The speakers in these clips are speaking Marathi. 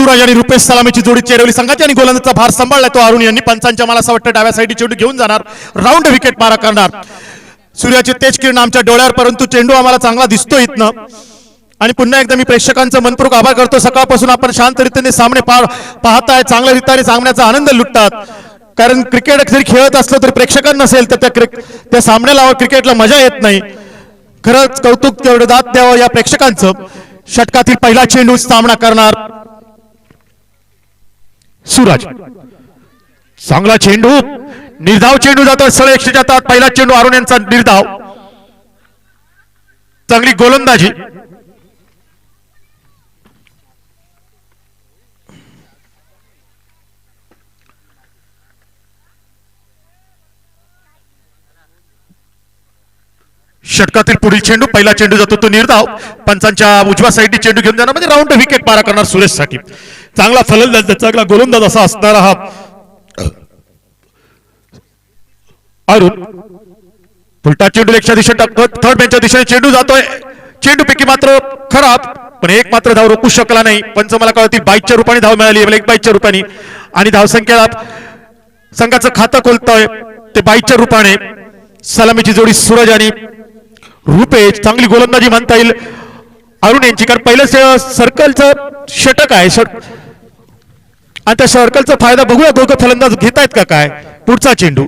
सूरज आणि रुपेश सलामीची जोडी चेरवली संघाची आणि गोलंदाजाचा भार सांभाळला तो अरुण यांनी. पंचांच्या मला असं वाटतं डाव्या साईडची चेंडू घेऊन जाणार, राऊंड विकेट मारा करणार. सूर्याची तेज किरण आमच्या डोळ्यावर, परंतु चेंडू आम्हाला चांगला दिसतो इथनं. आणि पुन्हा एकदा मी प्रेक्षकांचं मनपूर्वक आभार करतो. सकाळपासून आपण शांत रीतीने सामने पाहताय, चांगल्या रीतीने सामन्याचा आनंद लुटतात. कारण क्रिकेट जरी खेळत असलं तरी प्रेक्षकांना नसेल तर त्या सामन्याला क्रिकेटला मजा येत नाही. खरंच कौतुक तेवढं दाद द्यावं या प्रेक्षकांचं. षटकातील पहिला चेंडू सामना करणार सूरज. चांगला चेंडू, निर्धाव चेंडू जातो सरळ 100च्या आत. पहिला चेंडू अरुण यांचा निर्धाव, चांगली गोलंदाजी. षटकातील पुढील चेंडू, पहिला चेंडू जातो तो निर्धाव. पंचांच्या उजव्या साईडने चेंडू घेऊन जाणार म्हणजे राऊंड विकेट मारा करणार सुरेश साठी. चांगला फलंदाज, चांगला गोलंदाज असा असणारा हा अरुण. उलटा चेंडू लेगच्या दिशेने टाकतो, थर्ड बेंचच्या दिशेने चेंडू जातोय. चेंडू पैकी मात्र खराब, पण एक मात्र धाव रोखू शकला नाही. पंच मला कळती 22च्या रूपाने धाव मिळाली, 22च्या रूपाने. आणि धावसंख्या संघाचं खातं खोलतोय ते 22च्या रूपाने. सलामीची जोडी सूरज आणि रुपेश. चांगली गोलंदाजी म्हणता येईल अरुण यांची, कारण पहिलं सर्कलचं षटक आहे आणि त्या सर्कलचा फायदा बघूया दोघं फलंदाज घेतायत का काय. पुढचा चेंडू,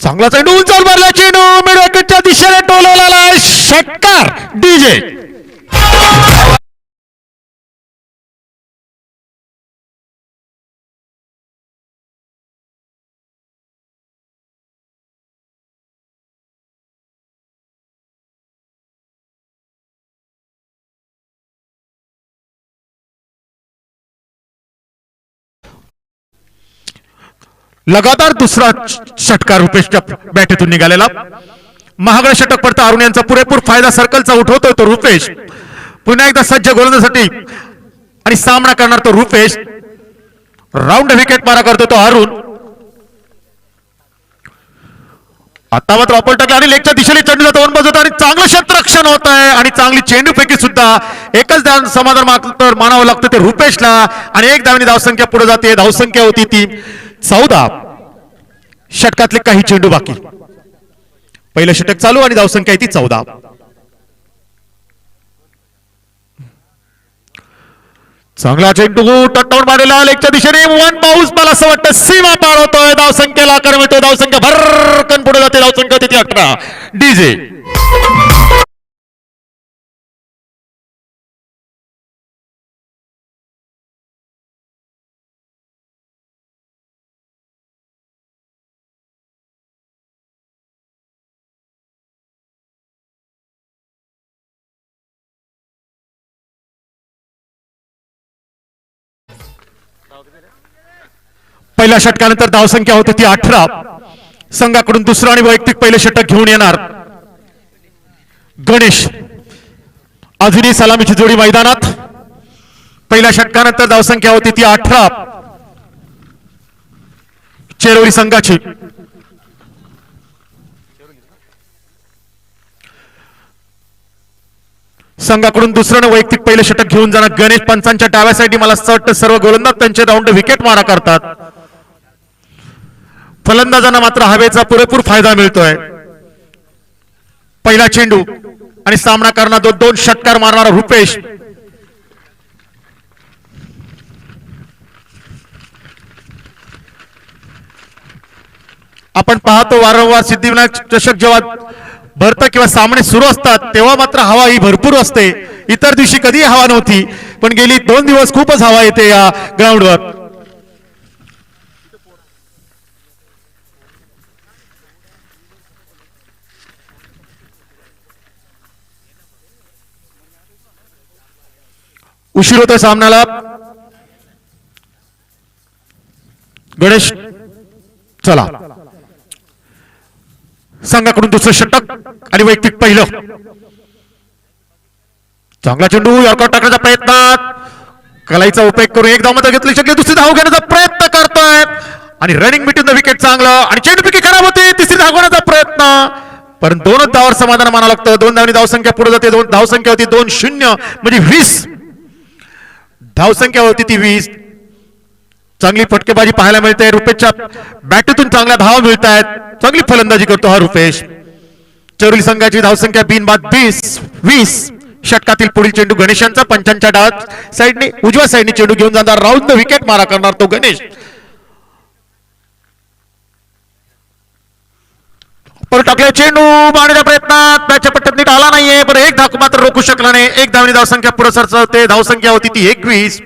चांगला चेंडू, उंचावर मारला चेंडू, मिड विकेटच्या दिशेने टोलवलेला षटकार डीजे. लगातार दुसरा षटकार रुपेशच्या बॅटेतून निघालेला. महागडा षटक पडता अरुण यांचा पुरेपूर फायदा सर्कलचा उठवतोय तो रुपेश. पुन्हा एकदा सज्ज गोलंदाजीसाठी आणि सामना करणार तो रुपेश. राऊंड विकेट मारा करतो तो अरुण. आता मात्र ऑपर टाकला आणि लेगच्या दिशेने चेंडू जातो, वन बजवतो आणि चांगलं क्षेत्ररक्षण होत आहे. आणि चांगली चेंडूपैकी सुद्धा एकच समाधान मात्र मानावं लागतं ते रुपेशला. आणि एक धावांनी धावसंख्या पुढे जाते. धावसंख्या होती ती 14. षटकातले काही चेंडू बाकी. पहिलं षटक चालू आणि धावसंख्या ती 14. चांगला चेंडू टटवून मारलेला लेगच्या दिशेने. वन पाऊस मला असं वाटतं सीमा पार होतोय. धावसंख्येला आकार मिळतोय. धावसंख्या भरकन पुढे जाते. धावसंख्या ती 18. डीजे पहिल्या षटकानंतर धावसंख्या होती ती 18. संघाकडून दुसरा आणि वैयक्तिक पहिले षटक घेऊन येणार गणेश. अजूनही सलामीची जोडी मैदानात. पहिल्या षटकानंतर धावसंख्या होती ती 18 चेरोली संघाची. संघाकडून दुसऱ्याने वैयक्तिक पहिले षटक घेऊन जाणार गणेश. पंचांच्या डाव्या साईडनी मला असं वाटतं सर्व गोलंदाज त्यांचे राऊंड विकेट मारा करतात. फलंदाजांना मात्र हवेचा पुरेपूर फायदा मिळतोय. पहिला चेंडू आणि सामना करणार दोन षटकार मारणारा रुपेश. आपण पाहतो वारंवार सिद्धिविनायक चषक जेव्हा भरतं किंवा सामने सुरू असतात तेव्हा मात्र हवा ही भरपूर असते. इतर दिवशी कधीही हवा नव्हती, पण गेली 2 दिवस खूपच हवा येते या ग्राउंडवर. उशीर होतोय सामन्याला. गणेश चला. संघाकडून दुसरं षटक आणि वैयक्तिक पहिलं. चांगला चेंडू यॉर्कर टाकण्याचा प्रयत्न. कलाईचा उपयोग करून एक धाव मात्र घेतली शकले. दुसरी धाव घेण्याचा प्रयत्न करतोय आणि रनिंग बिटवीन द विकेट चांगलं आणि चेंडूपैकी खराब होते. तिसरी धाव घेण्याचा प्रयत्न पण दोनच धावावर समाधान मानावं लागतं. 2 धावांनी धावसंख्या पुढे जाते. धावसंख्या होती 2-0 म्हणजे 20. धावसंख्या होती ती 20. चांगली फटकेबाजी पाहायला मिळते. रुपेशच्या बॅटूतून चांगल्या धावा मिळत आहेत. चांगली फलंदाजी करतो हा रुपेश. चरोली संघाची धावसंख्या बिनबाद 20. षटकातील पुढील चेंडू गणेशांचा. पंचांच्या डाव्या साईडने उजव्या साईडने चेंडू घेऊन जाणार. राऊंड द विकेट मारा करणार तो गणेश. पर टाकले चेंडू मारण्याच्या प्रयत्नात मॅचच्या पट्ट्यात नीट आला नाहीये. पण एक धाव मात्र रोखू शकला नाही. एक धावनी धावसंख्या पुढे सरसावते. धावसंख्या होती ती 21.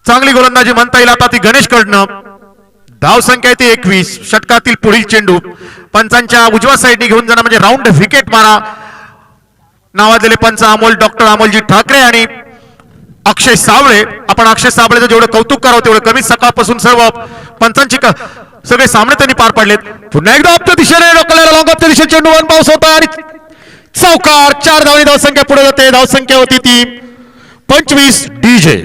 चांगली गोलंदाजी म्हणता येईल आता ती गणेश कडनं. धावसंख्या ती 21. षटकातील पुढील चेंडू पंचांच्या उजव्या साईडने घेऊन जाणं म्हणजे राऊंड विकेट मारा. नावाजलेले पंच डॉक्टर अमोलजी ठाकरे आणि अक्षय साबळे. आपण अक्षय साबळेचं जेवढं कौतुक करावं तेवढं कमी. सकाळपासून सर्व पंचांची सगळे सामने त्यांनी पार पाडलेत. पुन्हा एकदा आपल्या दिशेने रोखलेला लॉंग ऑफच्या दिशेने चेंडू वन पाऊस होता आणि चौकार. 4 धावनी धावसंख्या पुढे जाते. धावसंख्या होती ती 25. डीजे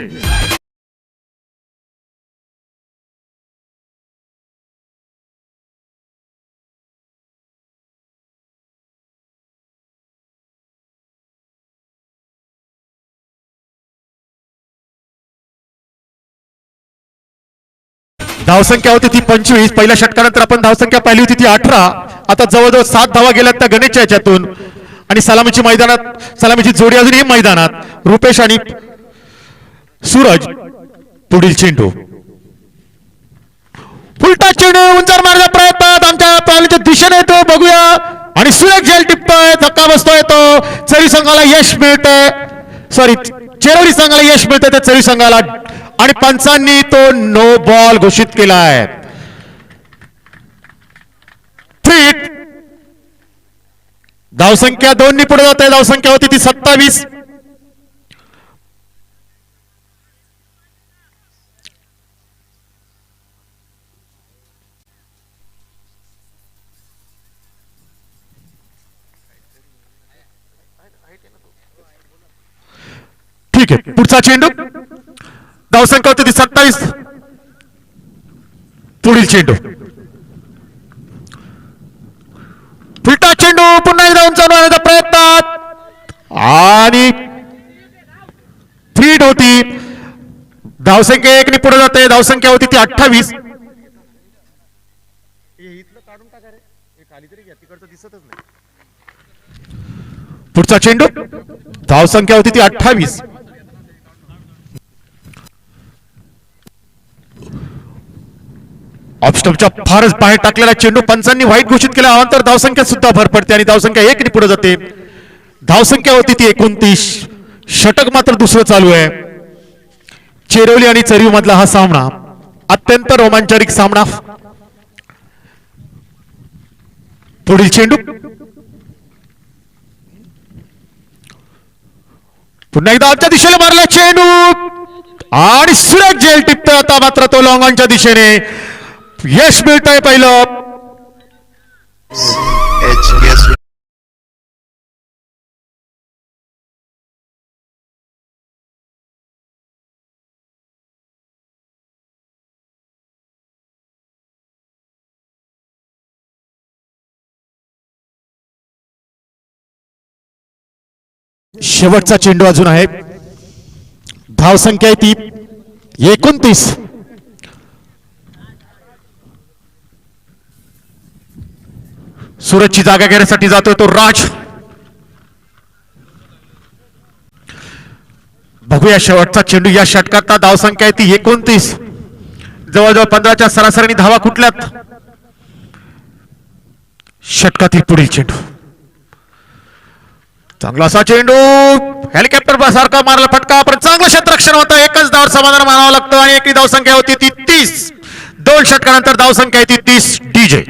धावसंख्या होती ती 25. पहिल्या षटकानंतर आपण धावसंख्या पाहिली होती ती 18. आता जवळजवळ 7 धावा गेल्यात त्या गणेशच्या याच्यातून. आणि सलामीची मैदानात सलामीची जोडी अजूनही मैदानात. रुपेश आणि सूरज. पुढील चेंडू उलटा चेंडू उंचार मारण्याचा प्रयत्न आमच्या पालीच्या दिशेने येतो. बघूया आणि सूरज झेल टिपतोय. धक्का बसतोय तो. चरी संघाला यश मिळतंय. सॉरी चेरोली संघाला यश मिळतंय त्या चरी संघाला. आणि पंचांनी तो नो बॉल घोषित केलाय. थ्रीट. धावसंख्या 2 नी पुढे जाते. धावसंख्या होती ती 27. ठीक आहे. पुढचा चेंडू धावसंख्या होती ती 27. पुढील चेंडू उलटा चेंडू पुन्हा एकदा उंचावण्याचा प्रयत्न आणि थ्रीट होती. धावसंख्या 1 नी पुढे जाते. धावसंख्या होती ती 28. पुढचा चेंडू धावसंख्या होती ती 28. ऑफस्टॉपच्या फारच बाहेर टाकलेला चेंडू पंचांनी व्हाईट घोषित केला. अनंतर धावसंख्या सुद्धा भर पडते आणि धावसंख्या 1 नी पुढे जाते. धावसंख्या होती ती 29. षटक मात्र दुसरं चालू आहे. चेरोली आणि चरीव मधला हा सामना अत्यंत रोमांचक सामना. पुढील चेंडू पुन्हा एकदा आमच्या दिशेला मारला चेंडू आणि सुरेख झेल टिपतोय. आता मात्र तो लॉंगॉनच्या दिशेने यश मिळतंय पहिलं. शेवटचा चेंडू अजून आहे. धावसंख्या आहे ती 29. सूरजची जागा घेण्यासाठी जातोय तो राज. बघूया शेवटचा चेंडू या षटकात. धावसंख्या आहे ती 29. जवळजवळ 15च्या सरासरीने धावा कुठल्यात. षटकातील पुढील चेंडू चांगला असा चेंडू हेलिकॉप्टर सारखा मारला फटका. पण चांगलं क्षेत्ररक्षण होतं. एकच धाव समाधान मानावं लागतं आणि एकही धावसंख्या होती ती 30. 2 षटकानंतर धावसंख्या आहे ती 30. डीजे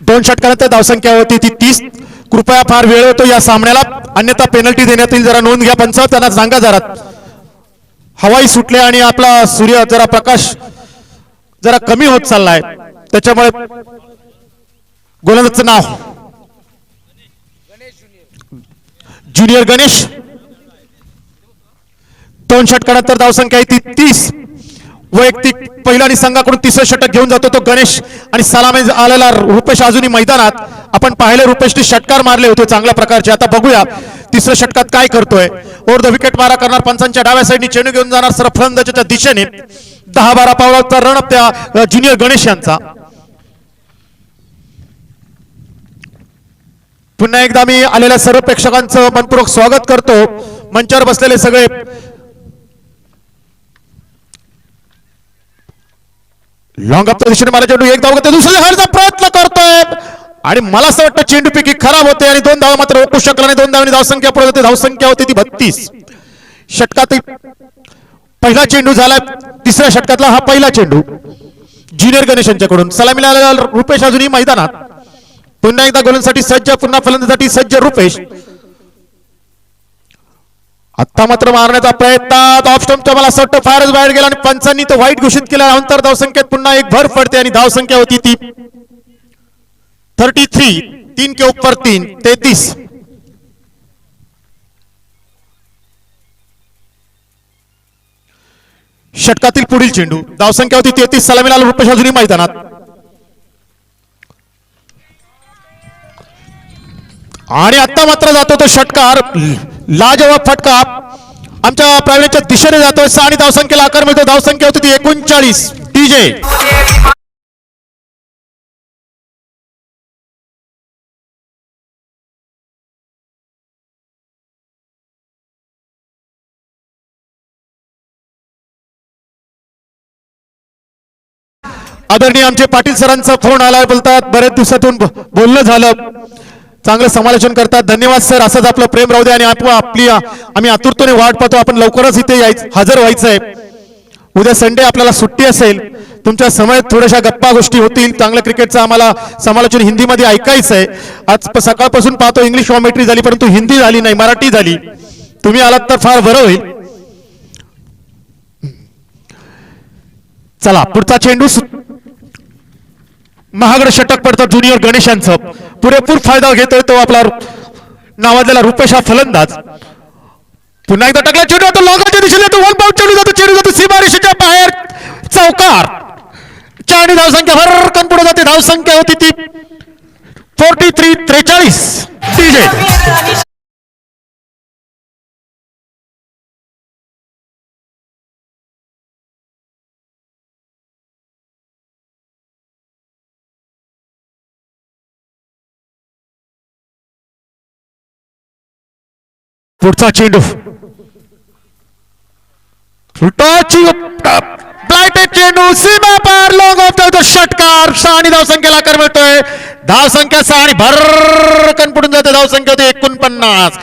दोन षटकानंतर धावसंख्या होती ती 30. कृपया फार वेळ होतो या सामन्याला, अन्यथा पेनल्टी देण्यात येईल. जरा नोंद घ्या पंच, त्यांना सांगा जरा. हवाई सुटले आणि आपला सूर्य जरा प्रकाश जरा कमी होत चाललाय, त्याच्यामुळे गोलंदाजचं नाव ज्युनियर गणेश. दोन षटकानंतर धावसंख्या आहे ती 30. वैयक्तिक पहिला आणि संघाकडून तिसरं षटक घेऊन जातो तो गणेश आणि सलामी आलेला रुपेश अजूनही मैदानात. आपण पाहिले रुपेशने षटकार मारले होते चांगल्या प्रकारचे. आता बघूया तिसऱ्या षटकात काय करतोय. ओव्हर द विकेट मारा करणार पंचांच्या डाव्या साईडनी चेंडू घेऊन जाणार सर फलंदाजाच्या दिशेने. 10-12 पावलाचा रणअप त्या ज्युनियर गणेश यांचा. पुन्हा एकदा मी आलेल्या सर्व प्रेक्षकांचं मनपूर्वक स्वागत करतो. मंचावर बसलेले सगळे लॉंग अपच्या दिशेने मला चेंडू एक धाव दुसऱ्या धावाचा प्रयत्न करतोय आणि मला असं वाटतं चेंडूपैकी खराब होते आणि 2 धावा मात्र रोखू शकला नाही. 2 धावांनी धावसंख्या पुढे होते. धावसंख्या होती ती 32. षटकातील पहिला चेंडू झाला. तिसऱ्या षटकातला हा पहिला चेंडू ज्युनियर गणेश यांच्याकडून. सलामीला आलेला रुपेश अजूनही मैदानात. पुन्हा एकदा गोलंदाजीसाठी सज्ज, पुन्हा फलंदाजीसाठी सज्ज रुपेश. आता मात्र मारण्याचा प्रयत्न ऑफ स्टंपचा मला असं वाटतं फारच बाहेर गेला आणि पंचांनी तो वाईट घोषित केला. नंतर धावसंख्येत पुन्हा एक भर पडते आणि धावसंख्या होती ती 33. 3 के ऊपर 3, 33. षटकातील पुढील चेंडू धावसंख्या होती 33. सलामीला रुपेश अजूनही मैदानात. आणि आता मात्र जातो तो षटकार, लाजवाब फटका आमच्या प्रावीण्याच्या दिशेने जातोय. 6 आणि धावसंख्येला आकार मिळतो. धावसंख्या होती ती 39. डीजे आदरणीय आमचे पाटील सरांचा फोन आलाय. बोलतात बरेच दिवसातून बोलणं झालं, चांगलं समालोचन करतात. धन्यवाद सर. असंच आपलं प्रेम राहू दे आणि आम्ही आतुरतेने वाट पाहतो. आपण लवकरच इथे हजर व्हायचंय. उद्या संडे आपल्याला सुट्टी असेल. तुमच्या समयात थोड्याशा गप्पा गोष्टी होतील. चांगलं क्रिकेटचं आम्हाला समालोचन हिंदीमध्ये ऐकायचंय. आज सकाळपासून पाहतो इंग्लिश कॉमेंट्री झाली, परंतु हिंदी झाली नाही, मराठी झाली. तुम्ही आलात तर फार बरं होईल. चला पुढचा चेंडू महागड षटक पडतं ज्युनियर गणेशांचं. पुरेपूर फायदा घेतोय तो आपला नावाजलेला रुपेश हा फलंदाज. पुन्हा एकदा टाकला चेंडू आता लॉंगच्या दिशेने तो वन बाउंड चेंडू जातो. चेंडू जातो सीमारेषेच्या बाहेर चौकार. 4 धावसंख्या भरकन पुढे जाते. धावसंख्या होती ती 43-43. डीजे पुढचा चेंडू चेंडू सीमा पार लॉंग ऑफ षटकार. 6 आणि धावसंख्येला आकार मिळतोय. धावसंख्या 6 आणि भरकन पुढून जाते. धावसंख्या होती 49.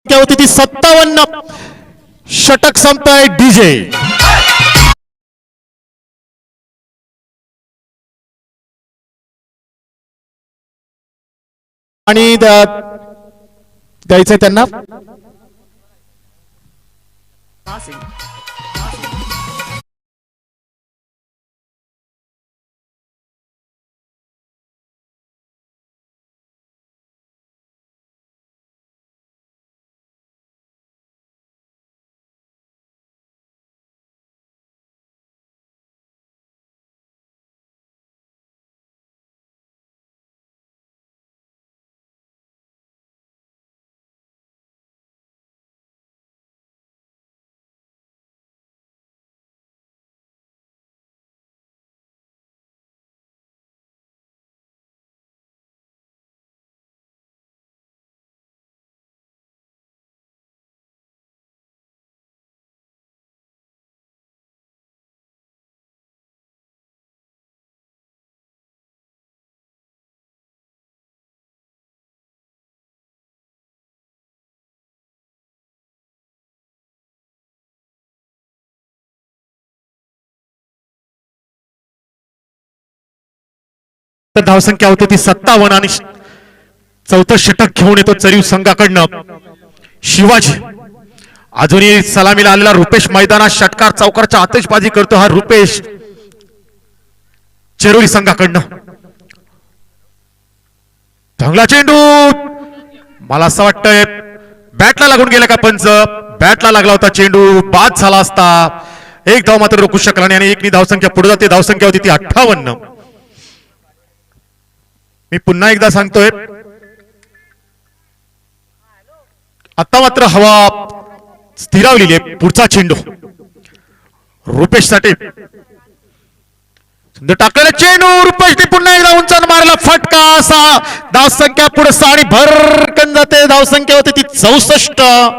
डीजे होती ती 57. षटक संपतोय. डीजे आणि द्यायचंय त्यांना. धावसंख्या होती ती 57 आणि चौथं षटक घेऊन येतो चरीव संघाकडनं शिवाजी. अजूनही सलामीला आलेला रुपेश मैदानात षटकार चौकारच्या आतिषबाजी करतो हा रुपेश चेरोली संघाकडनं. चांगला चेंडू, मला असं वाटतंय बॅटला लागून गेला का पंच, बॅटला लागला होता चेंडू, बाद झाला असता. एक धाव मात्र रोखू शकला नाही आणि एकनी धावसंख्या पुढे जाते. धावसंख्या होती ती 58. मी पुन्हा एकदा सांगतोय आता मात्र हवा स्थिरावलेली आहे. पुढचा चेंडू रुपेश साठी टाकलेला चेंडू, रुपेशने पुन्हा एकदा उंच मारला फटका. असा धावसंख्या पुढे 6 आणि भरकन जाते. धावसंख्या होती ती 64.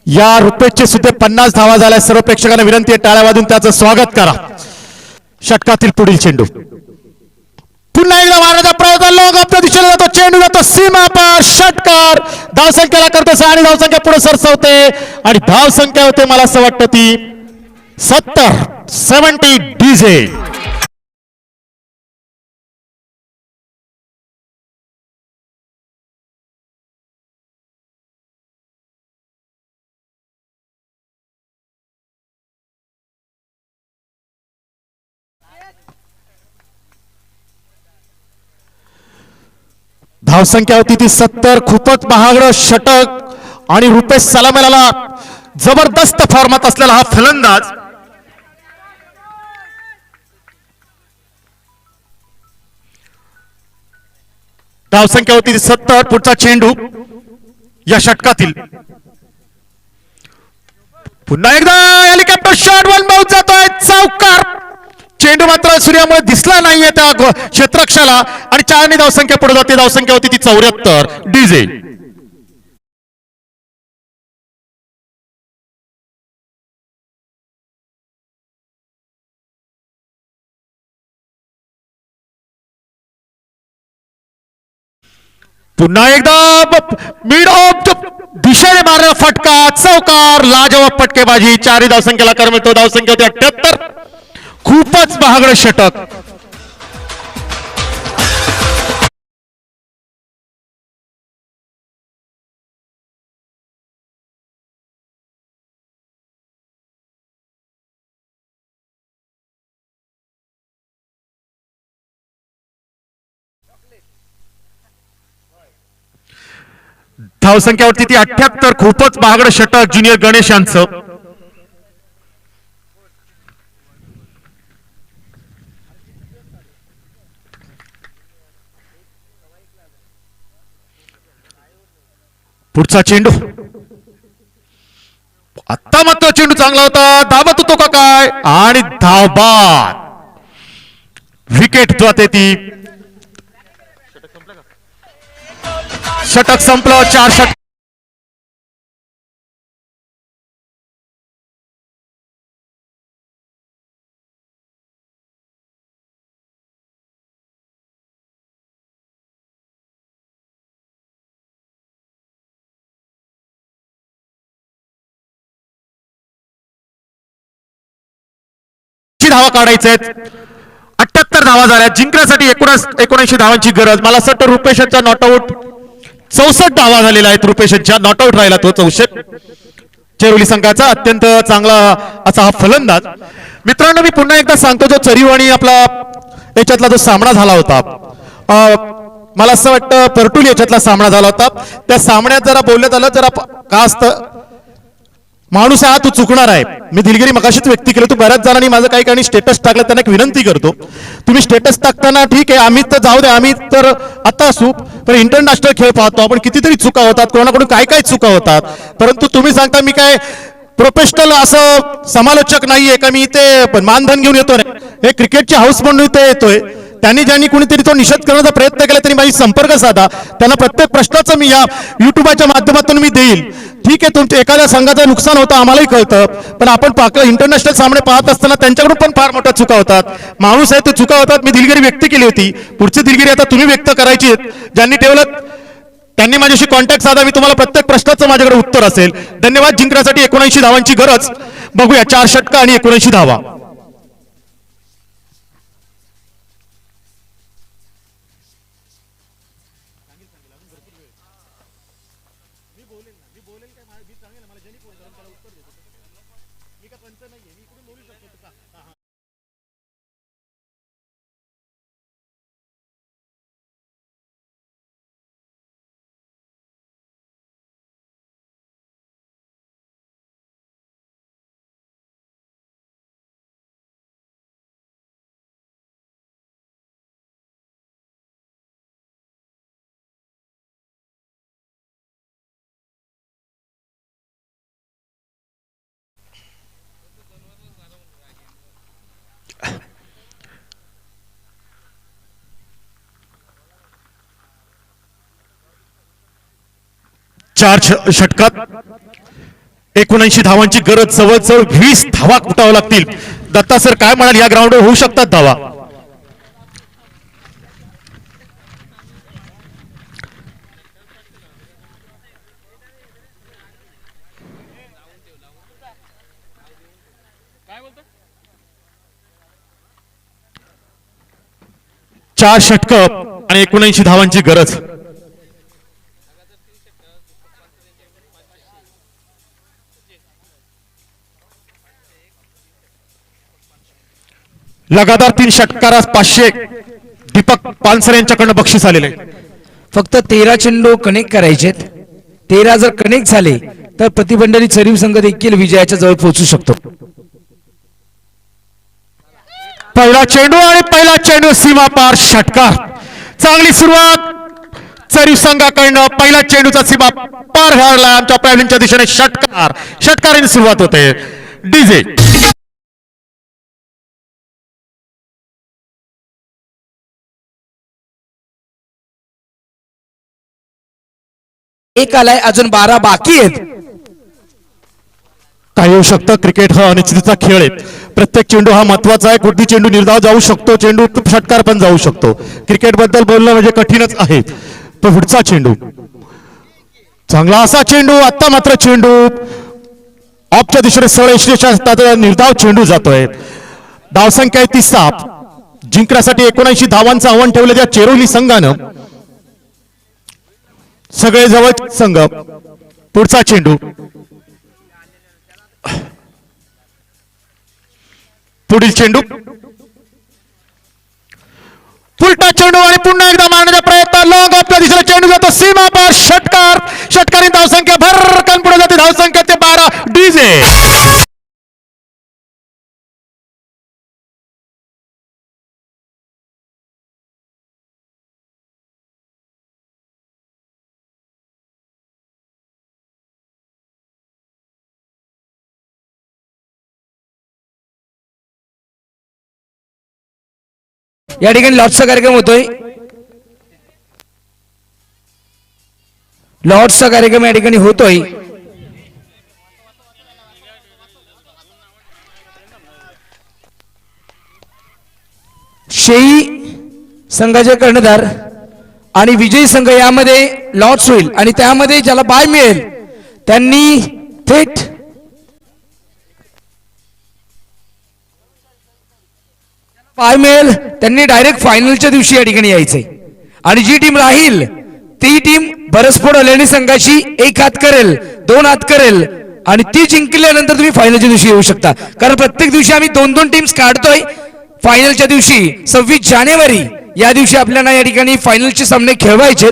या रुपेशचे सुद्धा 50 धावा झाल्या. सर्व प्रेक्षकांना विनंती आहे टाळ्या वाजून त्याचं स्वागत करा. षटकातील पुढील चेंडू पुन्हा एकदा मारण्याचा प्रयत्न, लोक आपल्या दिशेने जातो, चेंडू जातो सीमा पार, षटकार. धावसंख्याला करतो 6 आणि धावसंख्या पुढे सरसावते आणि धावसंख्या होते मला असं वाटतं ती 70 डीजे. धावसंख्या होती ती 70. खूपच महागडं षटक आणि रुपेश सलामीला जबरदस्त फॉर्मात असलेला हा फलंदाज. धावसंख्या होती ती 70. पुढचा चेंडू या षटकातील पुन्हा एकदा हेलिकॉप्टर शॉट, वन बाउन्स जातोय, चौकार. चेंडू मात्र सूर्यामुळे दिसला नाहीये त्या क्षेत्ररक्षाला आणि 4 ने धावसंख्या पुढे जाते. धावसंख्या होती ती 74 डीजे. पुन्हा एकदा मिड ऑफ दिशेने मारलेला फटका, चौकार, लाजवाब फटकेबाजी. 4 धावसंख्येला कर मिळतो. धावसंख्या होती 78. खूपच महागडं षटक. धावसंख्यावरती ती 78. खूपच महागडं षटक ज्युनियर गणेश यांचं. पुढचा चेंडू आता मात्र चेंडू चांगला होता, धावत होतो का काय आणि धावबाद. विकेट जाते ती. षटक संपलं. 4 षटक धावा काढायच्या आहेत. 78 धावा झाल्या. जिंकण्यासाठी 79 धावांची गरज. मला असं वाटतं रुपेशच्या नॉटआउट 64 धावा झालेल्या आहेत. रुपेशच्या नॉटआउट राहिला तो 64. चेरोली संघाचा अत्यंत चांगला असा हा फलंदाज. मित्रांनो मी पुन्हा एकदा सांगतो, जो चरीव आणि आपला याच्यातला जो सामना झाला होता, मला असं वाटतं परटुली याच्यातला सामना झाला होता, त्या सामन्यात जरा बोलण्यात आलं, जरा का असतं माणूस हा तू चुकणार आहे. मी दिलगिरी मगाशीच व्यक्त केलं. तू बऱ्याच जणांनी माझं काही काही स्टेटस टाकलं, त्यांना एक विनंती करतो, तुम्ही स्टेटस टाकताना ठीक आहे, आम्ही तर जाऊ दे, आम्ही तर आता असू, पण इंटरनॅशनल खेळ पाहतो आपण, कितीतरी चुका होतात, कोणाकडून काय काय चुका होतात, परंतु तुम्ही सांगता मी काय प्रोफेशनल असं समालोचक नाहीये का मी इथे मानधन घेऊन येतो. हे क्रिकेटची हाऊस म्हणून इथे येतोय. त्यांनी ज्यांनी कुणीतरी तो निषेध करण्याचा प्रयत्न केला त्यांनी माझी संपर्क साधा, त्यांना प्रत्येक प्रश्नाचं मी या युट्यूबच्या माध्यमातून मी देईल. ठीक आहे, तुमच्या एखाद्या संघाचं नुकसान होतं आम्हालाही कळतं, पण आपण इंटरनॅशनल सामने पाहत असताना त्यांच्याकडून पण फार मोठ्या चुका होतात. माणूस आहे ते चुका होतात. मी दिलगिरी व्यक्त केली होती. पुढची दिलगिरी आता तुम्ही व्यक्त करायची. ज्यांनी ठेवलं त्यांनी माझ्याशी कॉन्टॅक्ट साधा. मी तुम्हाला प्रत्येक प्रश्नाचं माझ्याकडे उत्तर असेल. धन्यवाद. जिंकण्यासाठी 79 धावांची गरज. बघूया 4 षटकं आणि 79 धावा. चार षटकात 79 धावांची गरज. जवळजवळ 20 धावा कुटाव्या लागतील. दत्ता सर काय म्हणाल, या ग्राउंडवर होऊ शकतात धावा? चार षटकं आणि 79 धावांची गरज. लगातार 3 षटकारास 500 दीपक पानसरे यांच्याकडनं बक्षीस आलेले. फक्त 13 चेंडू कनेक्ट करायचे. 13 जर कनेक्ट झाले तर प्रतिबंधारी चरीव संघ देखील विजयाच्या जवळ पोहोचू शकतो. पहिला चेंडू आणि पहिला चेंडू सीमा पार षटकार. चांगली सुरुवात चरीव संघाकडनं. पहिला चेंडूचा सीमा पार घालला आमच्या पॅव्हलिनच्या दिशेने. षटकार. षटकाराने सुरुवात होते. डीजे एक आलाय, अजून 12 बाकी आहेत. काही होऊ शकतं. क्रिकेट हा अनिश्चिततेचा खेळ आहे. प्रत्येक चेंडू हा महत्वाचा आहे. कुठली चेंडू निर्धाव जाऊ शकतो, चेंडू षटकार पण जाऊ शकतो. क्रिकेट बद्दल बोलणं म्हणजे कठीणच आहे. तो पुढचा चेंडू चांगला असा चेंडू. आता मात्र चेंडू ऑफच्या दिशेने सरळ निर्धाव चेंडू जातोय. धावसंख्या आहे 30. जिंकण्यासाठी 79 धावांचं आव्हान ठेवलं त्या चेरोली संघानं. सगळे जवळ संघ. पुढचा चेंडू. पुढील चेंडू. पुलटा चेंडू आणि पुन्हा एकदा मारण्याचा प्रयत्न. लॉंग ऑफच्या दिशेने चेंडू जातो. सीमा पार षटकार. षटकारी धावसंख्या भरकन पुढे जाते. धावसंख्या ते 12. डीजे या ठिकाणी लॉर्ड्सचा कार्यक्रम होतोय. लॉर्ड्सचा कार्यक्रम या ठिकाणी होतोय. शेई संघाचे कर्णधार आणि विजयी संघ यामध्ये लॉर्ड्स होईल आणि त्यामध्ये ज्याला बाय मिळेल त्यांनी थेट पाय मिळेल त्यांनी डायरेक्ट फायनलच्या दिवशी या ठिकाणी यायचंय आणि जी टीम राहील ती टीम बरसफोड अलेणी संघाशी एक हात करेल, दोन हात करेल आणि ती जिंकल्यानंतर तुम्ही फायनलच्या दिवशी येऊ शकता. कारण प्रत्येक दिवशी आम्ही दोन दोन टीम्स काढतोय. फायनलच्या दिवशी 26 जानेवारी या दिवशी आपल्याला या ठिकाणी फायनलचे सामने खेळवायचे.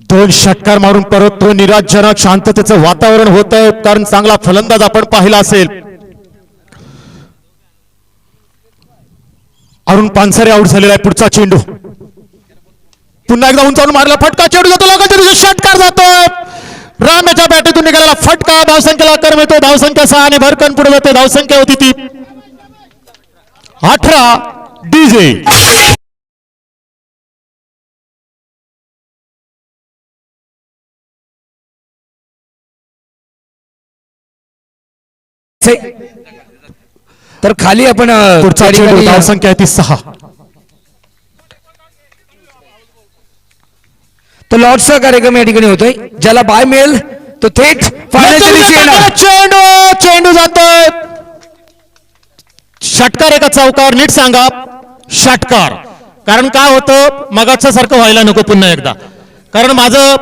दोन षटकार मारून परत तो निराशजनक शांततेचं वातावरण होतं, कारण चांगला फलंदाज आपण पाहिला असेल. अरुण पानसरे आउट झालेला आहे. पुढचा चेंडू पुन्हा एकदा उंचावून मारला, फटका चेंडू जातो, लगेच तिथे षटकार जातो. राम याच्या बॅटीतून निघालेला फटका, धावसंख्येला आकार मिळतो. धावसंख्या 6 आणि भरकन पुढे जाते. धावसंख्या होती ती 18. डीजे तर खाली आपण पुढचा चेंडू, धावसंख्या आहे ती 6. तो लॉर्ड्सचा कार्यक्रम या ठिकाणी होतोय. ज्याला बाय मिळेल तो थेट फायनलच्या दिवशी येणार. चेंडू जातोय. षटकार एका चौकार, नीट सांगा षटकार. कारण काय होतं, मगाच्या सारखं व्हायला नको पुन्हा एकदा. कारण माझं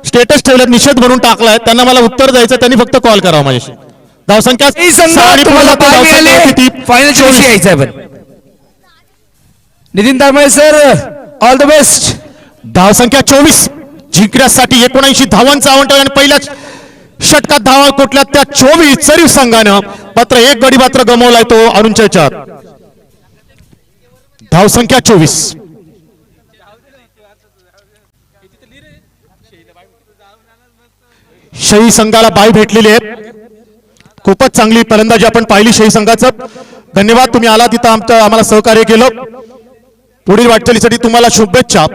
स्टेटस ठेवलं, निषेध म्हणून टाकलाय, त्यांना मला उत्तर द्यायचं, त्यांनी फक्त कॉल करावा माझ्याशी. धावसंख्या फायनलच्या दिवशी यायचं आहे. पण Nitin Tambale sir, all the best. धावसंख्या 24, जिंकण्यासाठी 79 धावांचा आवंटन आणि पहिल्याच षटकात धावा कुठल्या त्या 24 चरीव संघानं मात्र एक गडी मात्र गमावलाय तो अरुणच्या याच्यात. धावसंख्या 24. शही संघाला बाय भेटलेली आहे. खूपच चांगली फलंदाजी आपण पाहिली शही संघाचं. धन्यवाद, तुम्ही आला तिथं आम्हाला सहकार्य केलं. पुढील वाटचालीसाठी तुम्हाला शुभेच्छा.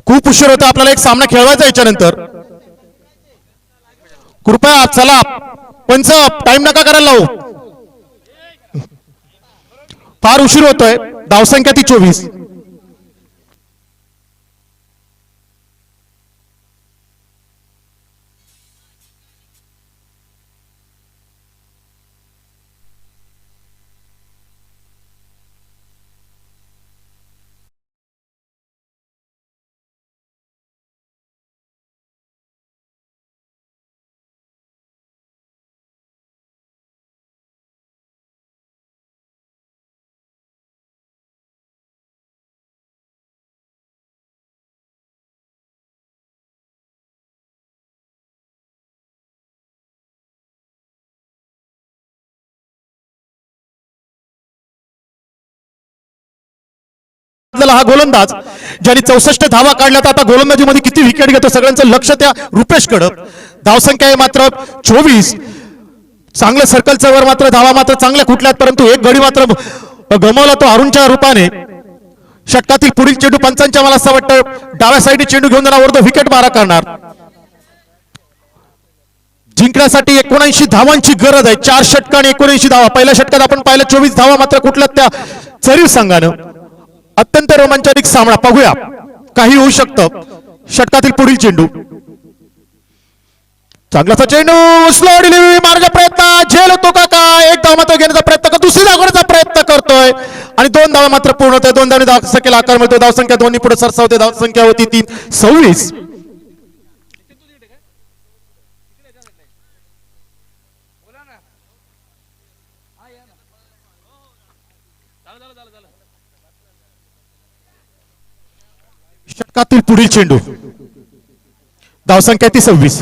खूप उशीर होता, आपल्याला एक सामना खेळवायचा याच्यानंतर. कृपया चला, पंच टाइम नका करायला लावू, फार उशीर होतोय. धावसंख्या ती 24. हा गोलंदाज ज्यांनी 64 धावा काढल्या, तर आता गोलंदाजीमध्ये किती विकेट घेतो सगळ्यांचं लक्ष त्या रुपेशकडे. धावसंख्या आहे मात्र 24. चांगलं सर्कलचं वर मात्र धावा मात्र चांगल्या कुठल्यात, परंतु एक गडी मात्र गमावला तो अरुणच्या रूपाने. षटकातील पुढील चेंडू पंचांच्या, मला असं वाटतं डाव्या साईडने चेंडू घेऊन जाणार, वर विकेट मारा करणार. जिंकण्यासाठी 79 धावांची गरज आहे. 4 षटक आणि 79 धावा. पहिल्या षटकात आपण पाहिलं 24 धावा मात्र कुठल्यात त्या चरीव संघानं. अत्यंत रोमांचक सामना, पाहूया काही होऊ शकतं. षटकातील पुढील चेंडू, चांगलाचा चेंडू, स्लो डिलिव्हरी मारण्याचा प्रयत्न, झेल होतो का काय, एक धाव मात्र घेण्याचा प्रयत्न करतो, दुसरी धाव घेण्याचा प्रयत्न करतोय आणि 2 धावा मात्र पूर्ण होतोय. 2 धावांनी धावसंख्येला आकार मिळतो. धावसंख्या दोन्ही पुढे सरसावते. धावसंख्या होती 326. षटकातील पुढील चेंडू, धावसंख्या ती 26.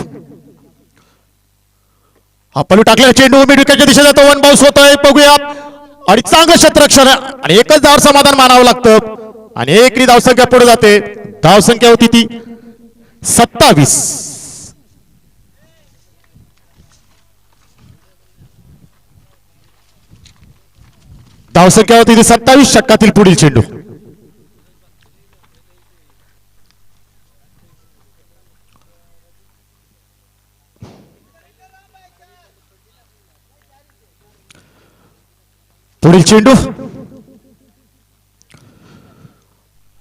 हा पलू टाकलेला चेंडू मिड विकेटच्या दिशेने जातो. 1 बाउन्स होतोय, बघूया. आणि चांगलं क्षेत्ररक्षण आणि एकच धाव समाधान मानावं लागतं आणि एकरी धावसंख्या पुढे जाते. धावसंख्या होती ती 27. धावसंख्या होती ती 27. षटकातील पुढील चेंडू, पुढील चेंडू,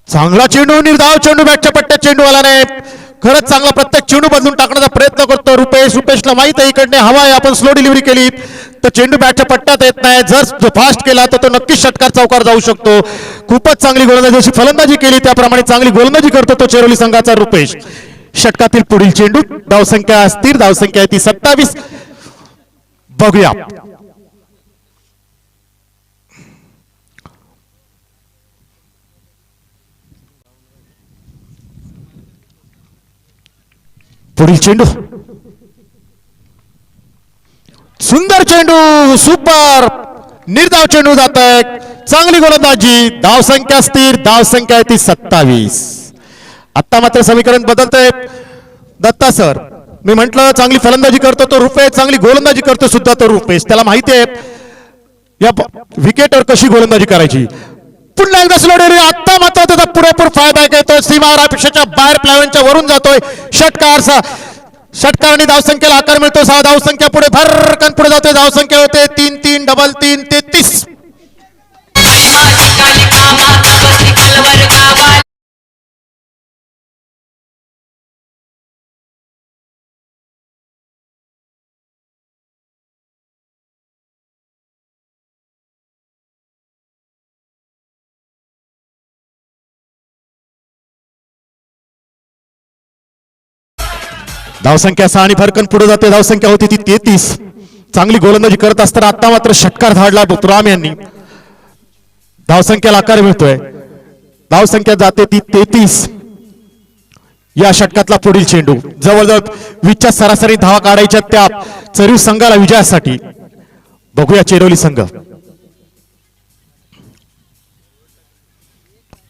चांगला चेंडू, निर्धाव चेंडू, बॅटच्या पट्ट्यात चेंडू आला नाही. खरंच चांगला प्रत्येक चेंडू बदलून टाकण्याचा प्रयत्न करतो रुपेशला माहित आहे इकडने हवा आहे, आपण स्लो डिलिव्हरी केली तर चेंडू बॅटच्या पट्ट्यात येत नाही, जर फास्ट केला तर तो नक्कीच षटकार चौकार जाऊ शकतो. खूपच चांगली गोलंदाजी, जशी फलंदाजी केली त्याप्रमाणे चांगली गोलंदाजी करतो तो चेरोली संघाचा रुपेश. षटकातील पुढील चेंडू, धावसंख्या स्थिर, धावसंख्या ती 27. बघूया पुढील चेंडू, सुंदर चेंडू, सुपर निर्धाव चेंडू जात आहे, चांगली गोलंदाजी, धावसंख्या स्थिर, धावसंख्या ती 27. आता मात्र समीकरण बदलतंय दत्ता सर. मी म्हंटल चांगली फलंदाजी करतो तो रुपेश, चांगली गोलंदाजी करतो सुद्धा तो रुपेश. त्याला माहिती आहे या विकेटवर कशी गोलंदाजी करायची. पुन्हा एकदा स्लो डिलिव्हरी, आता मात्र त्याचा पुरेपूर फायदा घेतोय, सीमारेषेच्या बाहेर प्लॅनच्या वरून जातोय षटकाराने धावसंख्येला आकार मिळतो. 6 धावसंख्या पुढे भरकन पुढे जातोय, धावसंख्या होते 3-3 डबल 3 33. धावसंख्या 6 आणि फरकन पुढे जाते, धावसंख्या होती ती 33. चांगली गोलंदाजी करत असताना आता मात्र षटकार धाडला ऋतुराम यांनी, धावसंख्येला आकार मिळतोय, धावसंख्या जाते ती 33. या षटकातला पुढील चेंडू, जवळजवळ 20च्या सरासरी धावा काढायच्या त्या चरीव संघाला विजयासाठी. बघूया चेरोली संघ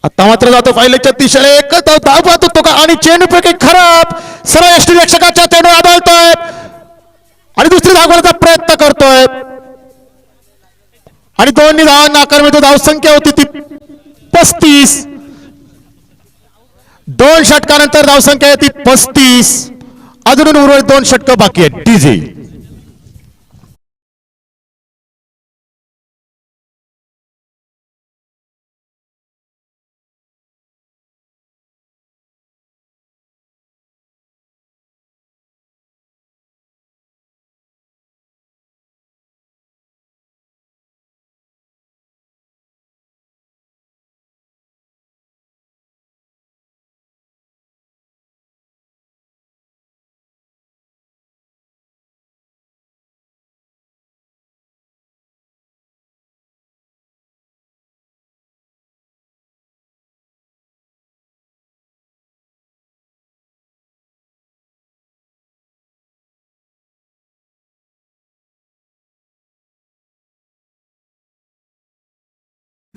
आता मात्र जातो फायलेच्या दिशेने, एकच धाव पाहत होतो का आणि चेंडू पैकी खराब सरळ यष्टीरक्षकाच्या चेंडू आदळतोय आणि दुसरी धाव घेण्याचा प्रयत्न करतोय आणि दोन्ही धावांना आकार मिळतो. धावसंख्या होती ती 35. 2 षटकानंतर धावसंख्या आहे ती 35. अजून उर्वरित 2 षटक बाकी आहेत. डीजे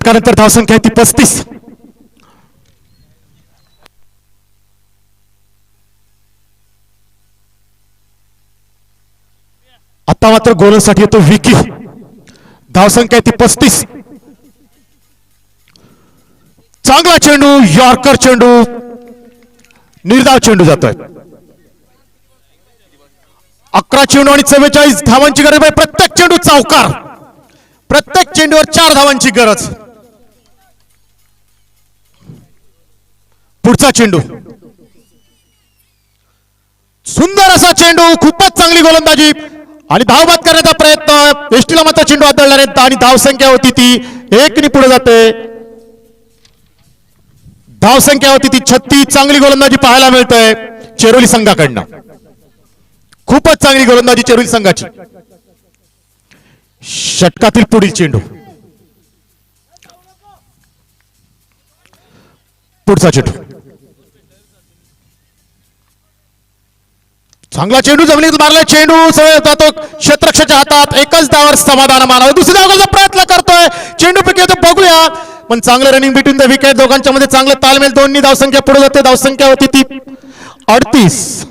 नंतर धावसंख्या ती 35. आता मात्र गोलसाठी येतो विकी, धावसंख्या ती 35. चांगला चेंडू, यॉर्कर चेंडू, निर्धाव चेंडू जातोय. 11 चेंडू आणि 44 धावांची गरज आहे. प्रत्येक चेंडू चौकार, प्रत्येक चेंडूवर 4 धावांची गरज. पुढचा चेंडू, सुंदर असा चेंडू, खूपच चांगली गोलंदाजी आणि धावबाद करण्याचा प्रयत्न. एसटीला मात्र चेंडू आदळला नाही आणि धावसंख्या होती ती 1 नि पुढे जाते. धावसंख्या होती ती 36. चांगली गोलंदाजी पाहायला मिळतंय चेरोली संघाकडनं, खूपच चांगली गोलंदाजी चेरोली संघाची. षटकातील पुढील चेंडू, पुढचा चेंडू, चांगला चेंडू जमिनीत मारला, चेंडू सरळ जातो क्षेत्ररक्षकाच्या हातात. एकच धावावर समाधान मानावं, दुसरी धाव घ्यायचा प्रयत्न करतोय, चेंडू पैकी येतो बघूया, पण चांगलं रनिंग बिटवीन द विकेट, दोघांच्या मध्ये चांगलं तालमेल. दोन्ही धावसंख्या पुढे जाते, धावसंख्या होती ती 38.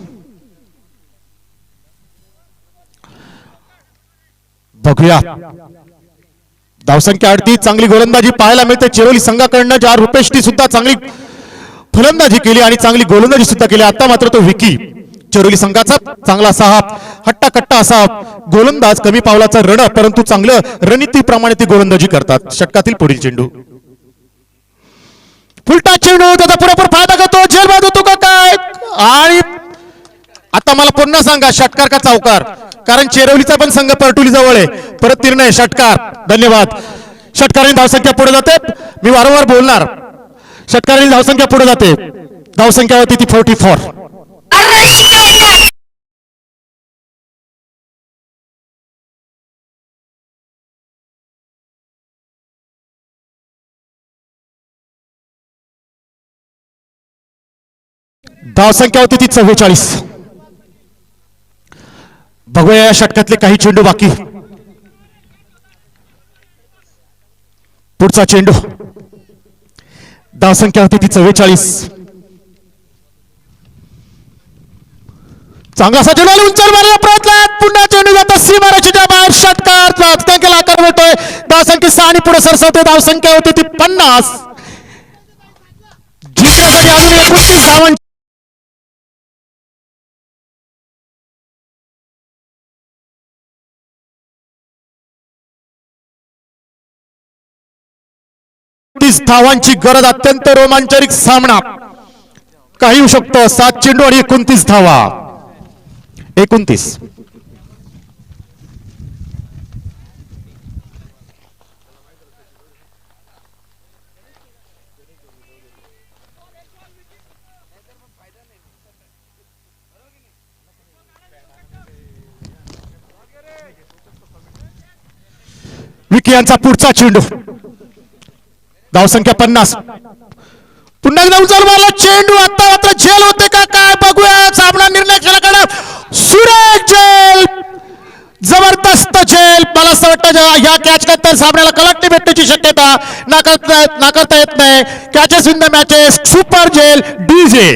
बघूया धावसंख्या 38. चांगली गोलंदाजी पाहायला मिळते चेरोली संघाकडनं, ज्या रुपेशनी सुद्धा चांगली फलंदाजी केली आणि चांगली गोलंदाजी सुद्धा केली. आता मात्र तो विकी, चेरोली संघाचा चांगला असा हट्टा कट्टा असा गोलंदाज, कमी पावलाचा रण, परंतु चांगलं रणनीतीप्रमाणे ती गोलंदाजी करतात. षटकातील पुढील चेंडू, फुलटा चेंडू, त्याचा पुरेपूर फायदा घेतो, झेलबाद होतो का काय, आणि आता मला पुन्हा सांगा षटकार का चौकार, कारण चेरवलीचा पण संघ परटुली जवळ आहे. परत निर्णय षटकार. धन्यवाद. षटकारांनी धावसंख्या पुढे जाते. मी वारंवार बोलणार, षटकारांनी धावसंख्या पुढे जाते. धावसंख्या होती ती 44. धावसंख्या होती ती 44. बघूया या षटकातले काही चेंडू बाकी. पुढचा चेंडू. धावसंख्या होती ती 44. चांगला असा चेंडू उंचावर मारला प्रयत्नात पुन्हा चेंडू जातो सीमारेषेच्या बाहेर. षटकार संख्येला आकार मिळतोय. धावसंख्या 6 आणि पुढे सरसवते. धावसंख्या होती ती 50. जिंकण्यासाठी अजून 29 धावांची धावांची गरज. अत्यंत रोमांचक सामना काही होऊ शकतो. 7 चेंडू आणि 29 धावा. 29. विकी यांचा पुढचा चेंडू. धावसंख्या 50. पुन्हा एकदा उचल मारला चेंडू. आता मात्र झेल होते का काय बघूया. सामना निर्णय खेळाकडे सुरेख झेल. जबरदस्त झेल. मला असं वाटतं या कॅच नंतर सामन्याला कलाटणी भेटण्याची शक्यता नाकारता येत नाही. Catches in the matches. Super झेल डीजे.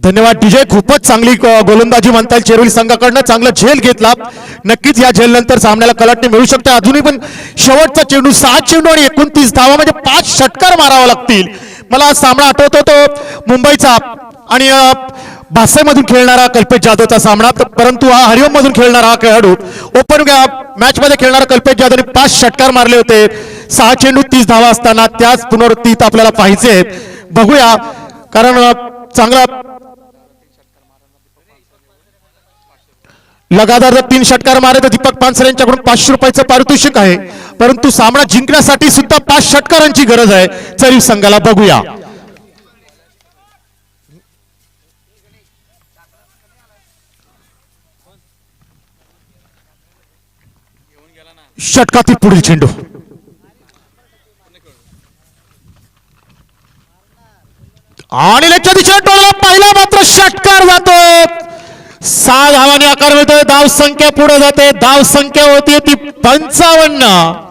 धन्यवाद डीजे. खूपच चांगली गोलंदाजी म्हणता येईल चेरोली संघाकडनं. चांगला झेल घेतला. नक्कीच या झेल नंतर सामन्याला कलाटणी मिळू शकते. अजूनही पण शेवटचा चेंडू. 6 चेंडू आणि 29 धावा म्हणजे 5 षटकार मारावा लागतील. मला सामना आठवतो तो मुंबईचा आणि भासाईमधून खेळणारा कल्पेश जाधवचा सामना. परंतु हा हरिओम मधून खेळणारा हा खेळाडू ओपन मॅच मध्ये खेळणारा कल्पेश जाधवने 5 षटकार मारले होते. 6 चेंडू 30 धावा असताना त्याच पुनरावृत्तीत आपल्याला पाहिजे. बघूया, कारण चांगला लगातार जर 3 षटकार मारले तर दीपक पानसरे यांच्याकडून 500 रुपयाचं पारितोषिक आहे. परंतु सामना जिंकण्यासाठी सुद्धा 5 षटकारांची गरज आहे चरीव संघाला. बघूया षटकातील पुढील चेंडू. आणि लेगच्या दिशेने टोळला. पहिला मात्र षटकार जातो. 6 धावांनी आकार मिळतोय. धाव संख्या पुढे जाते. धाव संख्या होती ती 55.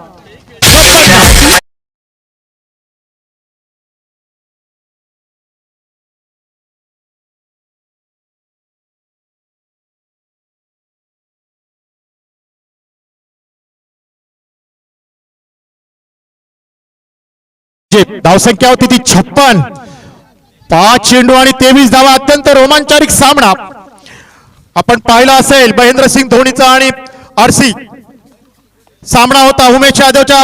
धावसंख्या होती ती 56. 5 चेंडू आणि 23 धावा. अत्यंत रोमांचक सामना आपण पाहिला असेल. महेंद्रसिंग धोनीचा आणि आरसी सामना होता. उमेश यादवच्या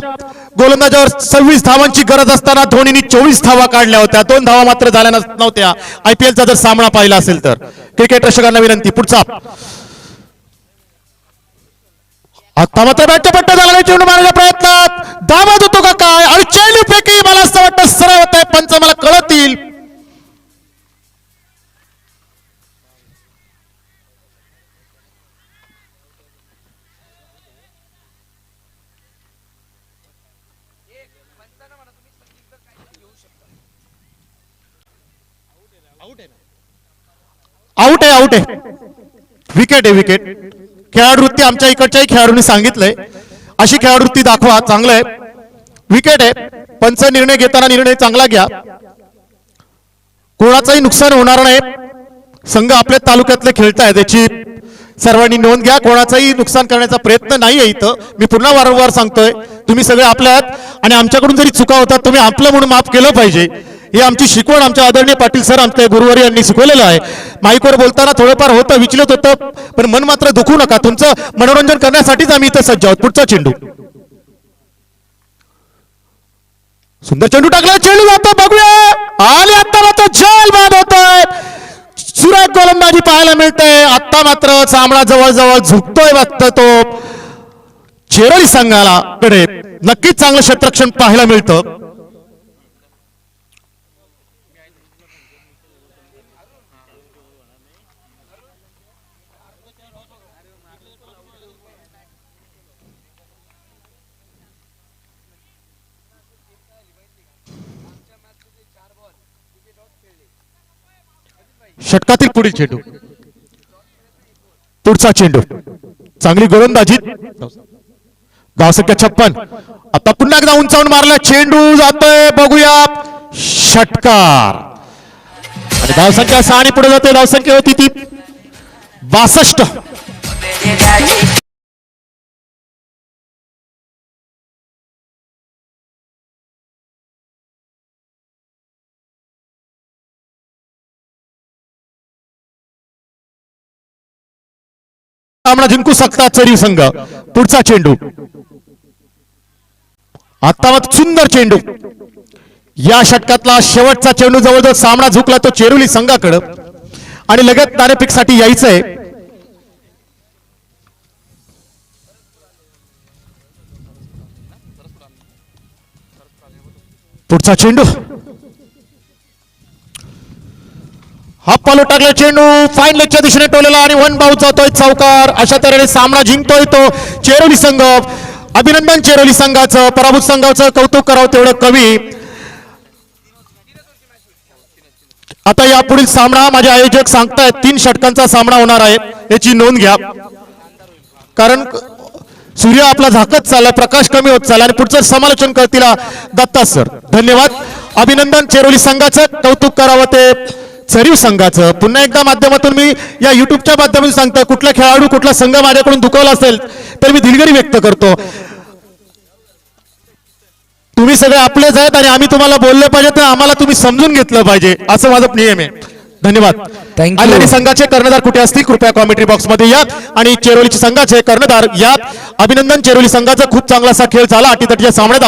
गोलंदाजावर 26 धावांची गरज असताना धोनीने 24 धावा काढल्या होत्या. 2 धावा मात्र झाल्या नव्हत्या. आयपीएलचा जर सामना पाहिला असेल तर. क्रिकेट रसिकांना विनंती. पुढचा आता मात्र बॅटच्या पट्ट्या झाला. चेंडू मारण्याच्या प्रयत्नात धावत होतो का काय आणि चेंडू फेकी. मला असं वाटतं सरळ होत आहे. पंच मला कळतील. आउट आहे. आउट आहे. विकेट आहे. विकेट. खेळाडूवृत्ती आमच्या इकडच्याही खेळाडूंनी सांगितलंय अशी खेळाडूवृत्ती दाखवा. चांगलं आहे. विकेट आहे. पंच निर्णय घेताना निर्णय चांगला घ्या. कोणाचंही नुकसान होणार नाही. संघ आपल्या तालुक्यातले खेळतायत याची सर्वांनी नोंद घ्या. कोणाचाही नुकसान करण्याचा प्रयत्न नाहीये इथं. मी पुन्हा वारंवार सांगतोय, तुम्ही सगळे आपल्यात आणि आमच्याकडून जरी चुका होतात तुम्ही आपलं म्हणून माफ केलं पाहिजे. ही आमची शिकवण आमच्या आदरणीय पाटील सर आमच्या गुरुवारी यांनी शिकवलेलं आहे. माईकवर बोलताना थोडंफार होतं, विचलित होतं, पण मन मात्र दुखू नका. तुमचं मनोरंजन करण्यासाठीच आम्ही इथं सज्ज आहोत. पुढचा चेंडू, सुंदर चेंडू टाकला, चेंडू जातो, बघूया आणि आता मात्र झेल बाद होतोय. सुरेख गोलंदाजी पाहायला मिळते. आता मात्र सामना जवळजवळ झुकतोय वाटतं तो चेरोली संघाला कडे. नक्कीच चांगलं क्षेत्ररक्षण पाहायला मिळतं. षटकातील पुढील चेंडू, पुढचा चेंडू, चांगली गोलंदाजी, धावसंख्या 56. आता पुन्हा एकदा उंचावून मारला, चेंडू जातोय, बघूया षटकार आणि धावसंख्या 6 आणि पुढे जाते. धावसंख्या होती ती 62. सामना जिंकू शकतात चरीव संघ. पुढचा चेंडू, आता मग सुंदर चेंडू, या षटकातला शेवटचा चेंडू. जवळजवळ सामना झुकला तो चेरोली संघाकडे आणि लगेच नाणेफेक साठी यायचंय. पुढचा चेंडू, हा पालो टाकला, चेंडू फाईन लेगच्या दिशेने टोलेला आणि वन बाउट जातोय चौकार. अशा तऱ्हेने सामना जिंकतोय तो चेरोली संघ. अभिनंदन चेरोली संघाचं. पराभूत संघाचं कौतुक करावं तेवढं कमी. आता यापुढील सामना माझे आयोजक सांगतायत 3 षटकांचा सामना होणार आहे, याची नोंद घ्या. कारण सूर्य आपला झाकत चाललाय, प्रकाश कमी होत चालला आणि पुढचं समालोचन करतील दत्ता सर. धन्यवाद. अभिनंदन चेरोली संघाचं, कौतुक करावं ते चरीव संघाचं. पुन्हा एकदा माध्यमातून मी या युट्यूबच्या माध्यमातून सांगतो, कुठला खेळाडू कुठला संघ माझ्याकडून दुखावला असेल तर मी दिलगिरी व्यक्त करतो. तुम्ही सगळे आपलेच आहेत आणि आम्ही तुम्हाला बोलले पाहिजे तर आम्हाला तुम्ही समजून घेतलं पाहिजे, असं माझं नियम आहे. धन्यवाद. आलेले संघाचे कर्णधार कुठे असतील कृपया कॉमेंट्री बॉक्स मध्ये या आणि चेरोलीच्या संघाचे कर्णधार यात. अभिनंदन चेरोली संघाचा, खूप चांगला असा खेळ झाला. अटीतटीच्या सामन्यात आपण